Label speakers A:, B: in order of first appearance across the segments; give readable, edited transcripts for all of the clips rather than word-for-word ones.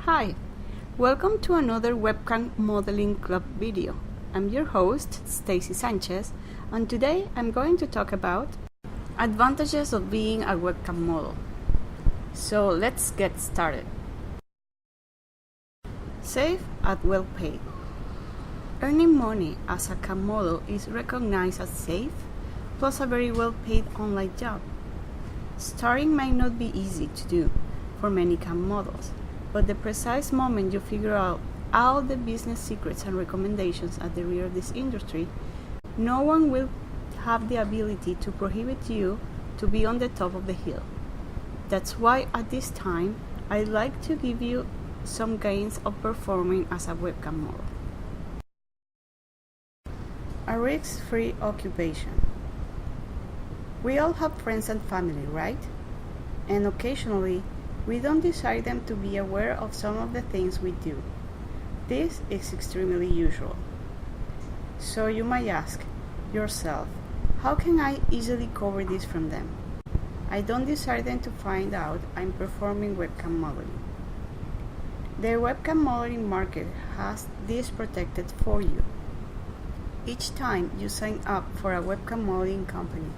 A: Hi, welcome to another webcam modeling club video. I'm your host, Stacy Sanchez, and today I'm going to talk about advantages of being a webcam model. So let's get started. Safe and well paid. Earning money as a cam model is recognized as safe, plus a very well paid online job. Starting might not be easy to do for many cam models, but the precise moment you figure out all the business secrets and recommendations at the rear of this industry, no one will have the ability to prohibit you to be on the top of the hill. That's why at this time, I'd like to give you some gains of performing as a webcam model. A risk-free occupation. We all have friends and family, right? And occasionally, we don't desire them to be aware of some of the things we do. This is extremely usual. So you might ask yourself, how can I easily cover this from them? I don't desire them to find out I'm performing webcam modeling. The webcam modeling market has this protected for you. Each time you sign up for a webcam modeling company,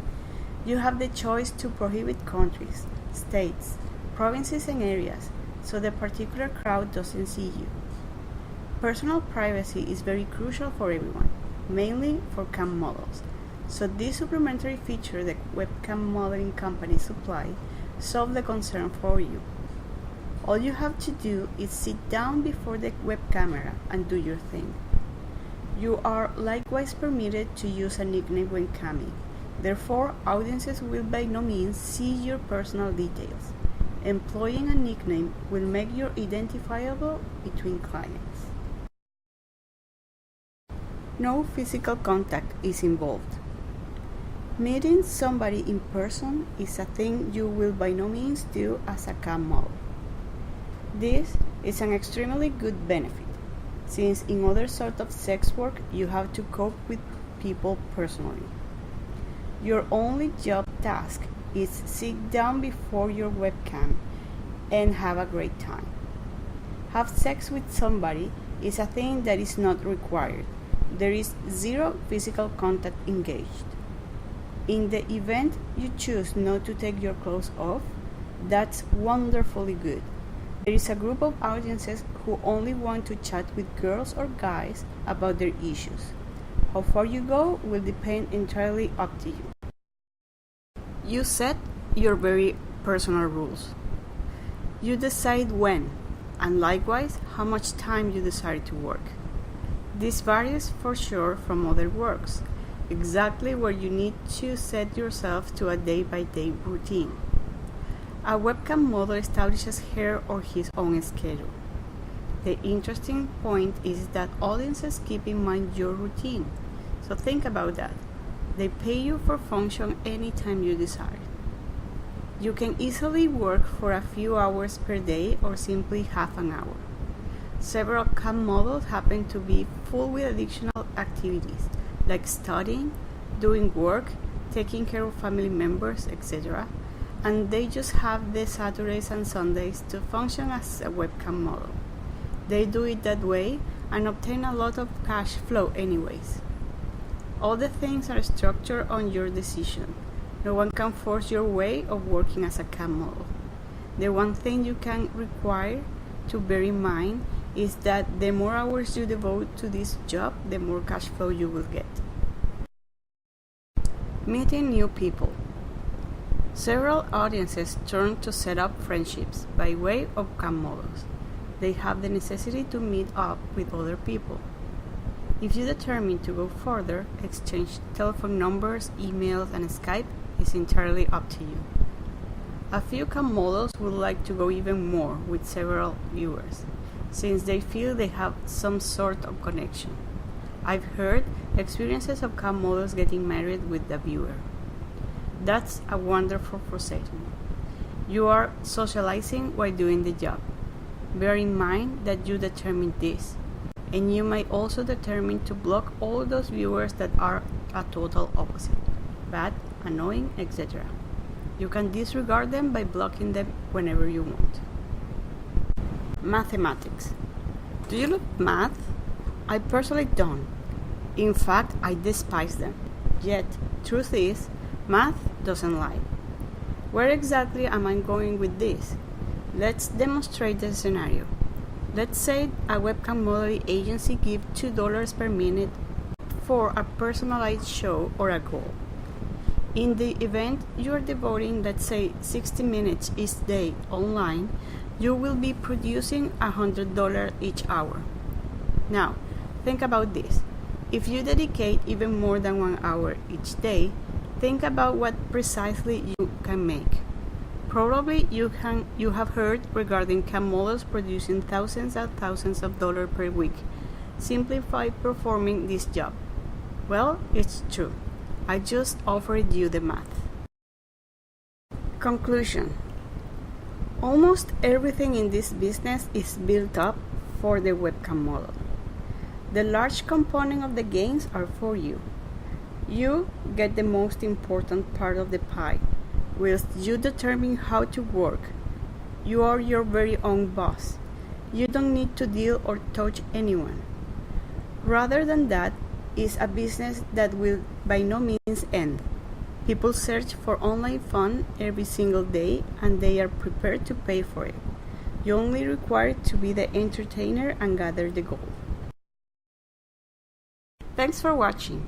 A: you have the choice to prohibit countries, states, provinces and areas, so the particular crowd doesn't see you. Personal privacy is very crucial for everyone, mainly for cam models, so this supplementary feature the webcam modeling companies supply solves the concern for you. All you have to do is sit down before the web camera and do your thing. You are likewise permitted to use a nickname when camming. Therefore, audiences will by no means see your personal details. Employing a nickname will make you identifiable between clients. No physical contact is involved. Meeting somebody in person is a thing you will by no means do as a cam model. This is an extremely good benefit, since in other sort of sex work you have to cope with people personally. Your only job task is sit down before your webcam and have a great time. Have sex with somebody is a thing that is not required. There is zero physical contact engaged. In the event you choose not to take your clothes off, that's wonderfully good. There is a group of audiences who only want to chat with girls or guys about their issues. How far you go will depend entirely up to you. You set your very personal rules. You decide when, and likewise how much time you desire to work. This varies for sure from other works, exactly where you need to set yourself to a day-by-day routine. A webcam model establishes her or his own schedule. The interesting point is that audiences keep in mind your routine, so think about that. They pay you for function anytime you desire. You can easily work for a few hours per day or simply half an hour. Several cam models happen to be full with additional activities like studying, doing work, taking care of family members, etc. And they just have the Saturdays and Sundays to function as a webcam model. They do it that way and obtain a lot of cash flow anyways. All the things are structured on your decision. No one can force your way of working as a cam model. The one thing you can require to bear in mind is that the more hours you devote to this job, the more cash flow you will get. Meeting new people. Several audiences turn to set up friendships by way of cam models. They have the necessity to meet up with other people. If you determine to go further, exchange telephone numbers, emails, and Skype is entirely up to you. A few cam models would like to go even more with several viewers, since they feel they have some sort of connection. I've heard experiences of cam models getting married with the viewer. That's a wonderful procession. You are socializing while doing the job. Bear in mind that you determine this, and you might also determine to block all those viewers that are a total opposite, bad, annoying, etc. You can disregard them by blocking them whenever you want. Mathematics. Do you love math? I personally don't. In fact, I despise them. Yet, truth is, math doesn't lie. Where exactly am I going with this? Let's demonstrate the scenario. Let's say a webcam modeling agency gives $2 per minute for a personalized show or a goal. In the event you are devoting, let's say, 60 minutes each day online, you will be producing $100 each hour. Now, think about this. If you dedicate even more than 1 hour each day, think about what precisely you can make. Probably you have heard regarding cam models producing thousands and thousands of dollars per week simply by performing this job. Well, it's true. I just offered you the math. Conclusion. Almost everything in this business is built up for the webcam model. The large component of the gains are for you. You get the most important part of the pie, whilst you determine how to work. You are your very own boss. You don't need to deal or touch anyone. Rather than that, is a business that will by no means end. People search for online fun every single day, and they are prepared to pay for it. You only require to be the entertainer and gather the gold. Thanks for watching.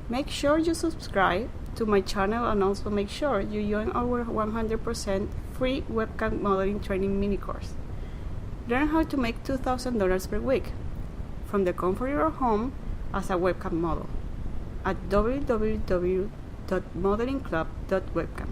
A: Make sure you subscribe to my channel and also make sure you join our 100% free webcam modeling training mini course. Learn how to make $2,000 per week from the comfort of your home as a webcam model at www.modelingclub.webcam.